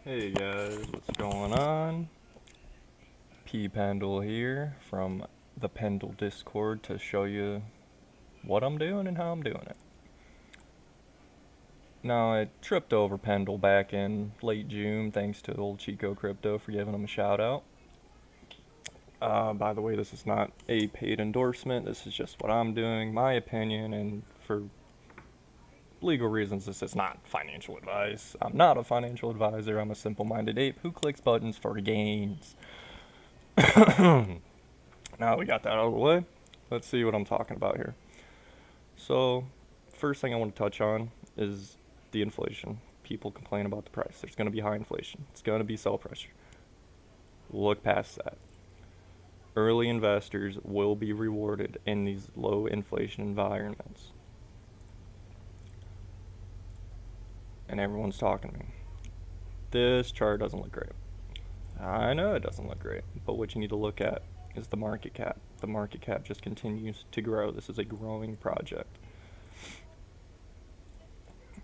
Hey guys, what's going on? Pendle here from the Pendle Discord to show you what I'm doing and how I'm doing it. Now, I tripped over Pendle back in late June thanks to old Chico Crypto for giving him a shout out. By the way, this is not a paid endorsement, this is just what I'm doing, my opinion, and for legal reasons, this is not financial advice. I'm not a financial advisor, I'm a simple minded ape who clicks buttons for gains. Now we got that out of the way, let's see what I'm talking about here. So, first thing I want to touch on is the inflation. People complain about the price. There's going to be high inflation. It's going to be sell pressure. Look past that. Early investors will be rewarded in these low inflation environments. And everyone's talking to me. This chart doesn't look great. I know it doesn't look great, but what you need to look at is the market cap. The market cap just continues to grow. This is a growing project.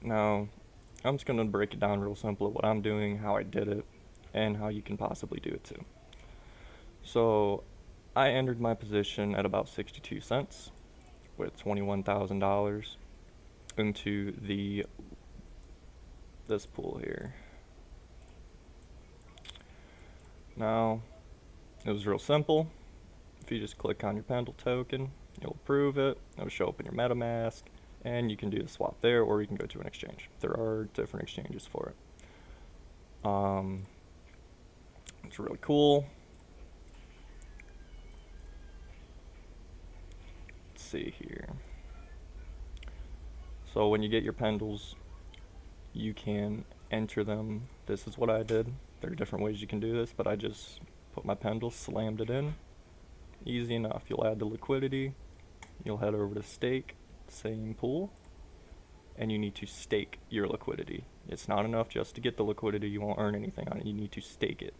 Now, I'm just going to break it down real simple what I'm doing, how I did it, and how you can possibly do it too. So, I entered my position at about 62 cents with $21,000 into this pool here. Now, it was real simple. If you just click on your Pendle token, you'll approve it. It'll show up in your MetaMask, and you can do the swap there, or you can go to an exchange. There are different exchanges for it. It's really cool. Let's see here. So when you get your Pendles, you can enter them. This is what I did. There are different ways you can do this, but I just put my Pendle, slammed it in. Easy enough. You'll add the liquidity. You'll head over to stake, same pool, and you need to stake your liquidity. It's not enough just to get the liquidity. You won't earn anything on it. You need to stake it,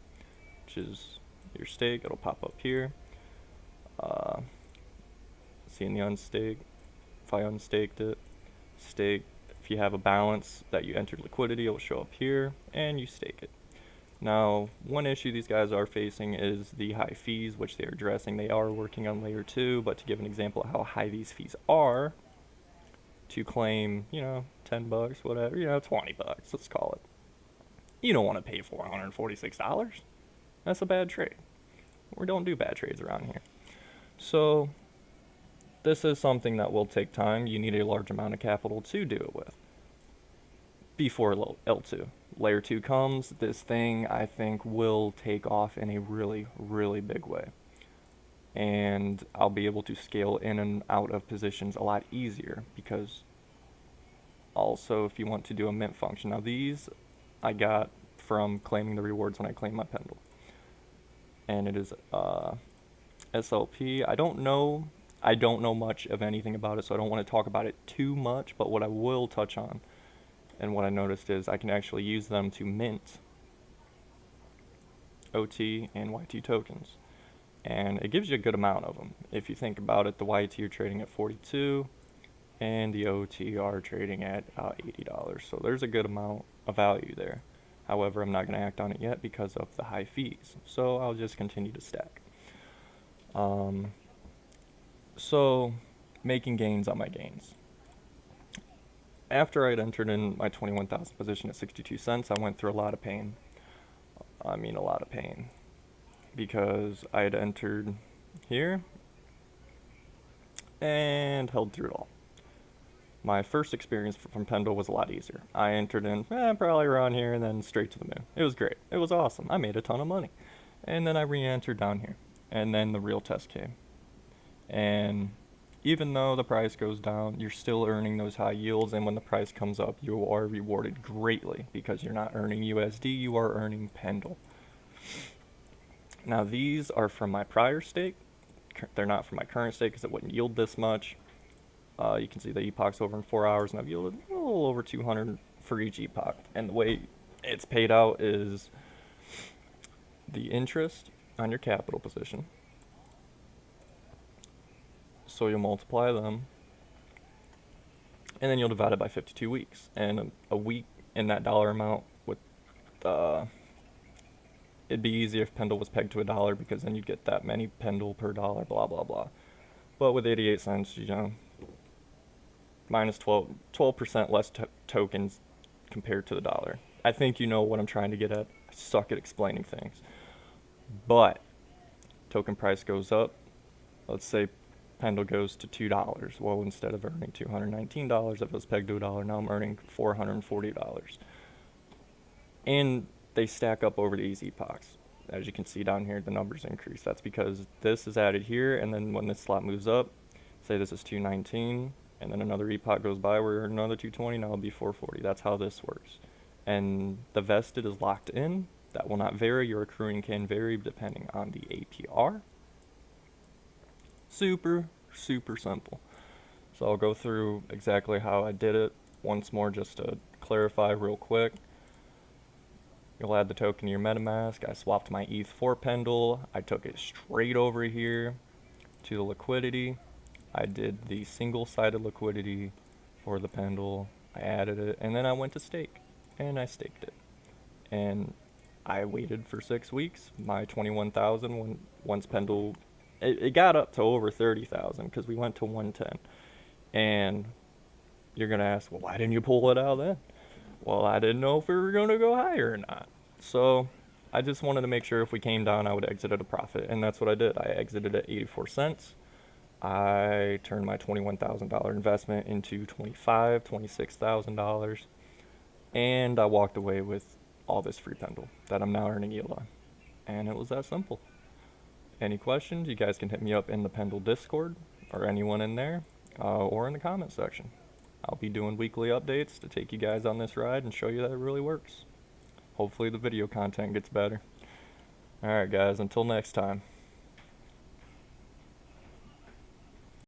which is your stake. It'll pop up here. See in the unstake. If I unstaked it, stake. If you have a balance that you entered liquidity, it'll show up here, and you stake it. Now, one issue these guys are facing is the high fees, which they are addressing. They are working on layer 2, but to give an example of how high these fees are, to claim, $10, whatever, 20 bucks, let's call it. You don't want to pay $446. That's a bad trade. We don't do bad trades around here. So, this is something that will take time. You need a large amount of capital to do it with before L2. Layer 2 comes, this thing I think will take off in a really, really big way. And I'll be able to scale in and out of positions a lot easier because also if you want to do a mint function. Now these I got from claiming the rewards when I claimed my Pendle. And it is SLP. I don't know much of anything about it, so I don't want to talk about it too much, but what I will touch on and what I noticed is I can actually use them to mint OT and YT tokens. And it gives you a good amount of them. If you think about it, the YT are trading at 42 and the OT are trading at $80. So there's a good amount of value there. However, I'm not going to act on it yet because of the high fees. So I'll just continue to stack. So making gains on my gains. After I'd entered in my 21,000 position at 62 cents, I went through a lot of pain. I mean a lot of pain. Because I had entered here and held through it all. My first experience from Pendle was a lot easier. I entered in probably around here and then straight to the moon. It was great. It was awesome. I made a ton of money. And then I re-entered down here. And then the real test came. And even though the price goes down, you're still earning those high yields, and when the price comes up, you are rewarded greatly because you're not earning USD, you are earning Pendle. Now these are from my prior stake. They're not from my current stake because it wouldn't yield this much. You can see the epoch's over in 4 hours, and I've yielded a little over 200 for each epoch. And the way it's paid out is the interest on your capital position. So you'll multiply them, and then you'll divide it by 52 weeks. And a week in that dollar amount with it'd be easy if Pendle was pegged to $1 because then you'd get that many Pendle per dollar, blah, blah, blah. But with 88 cents, you know, minus 12% less tokens compared to the dollar. I think you know what I'm trying to get at. I suck at explaining things. But token price goes up. Let's say Pendle goes to $2. Well, instead of earning $219, if it was pegged to $1, now I'm earning $440. And they stack up over these epochs. As you can see down here, the numbers increase. That's because this is added here, and then when this slot moves up, say this is 219, and then another epoch goes by where another 220, now it'll be 440. That's how this works. And the vested is locked in. That will not vary. Your accruing can vary depending on the APR. Super, super simple. So I'll go through exactly how I did it once more just to clarify real quick. You'll add the token to your MetaMask. I swapped my ETH for Pendle. I took it straight over here to the liquidity. I did the single-sided liquidity for the Pendle. I added it, and then I went to stake, and I staked it. And I waited for 6 weeks. My 21,000 once Pendle, it got up to over 30,000 because we went to 110. And you're gonna ask, well, why didn't you pull it out then? Well, I didn't know if we were gonna go higher or not. So I just wanted to make sure if we came down, I would exit at a profit, and that's what I did. I exited at 84 cents. I turned my $21,000 investment into $26,000, and I walked away with all this free Pendle that I'm now earning yield on. And it was that simple. Any questions, you guys can hit me up in the Pendle Discord, or anyone in there, or in the comment section. I'll be doing weekly updates to take you guys on this ride and show you that it really works. Hopefully the video content gets better. Alright guys, until next time.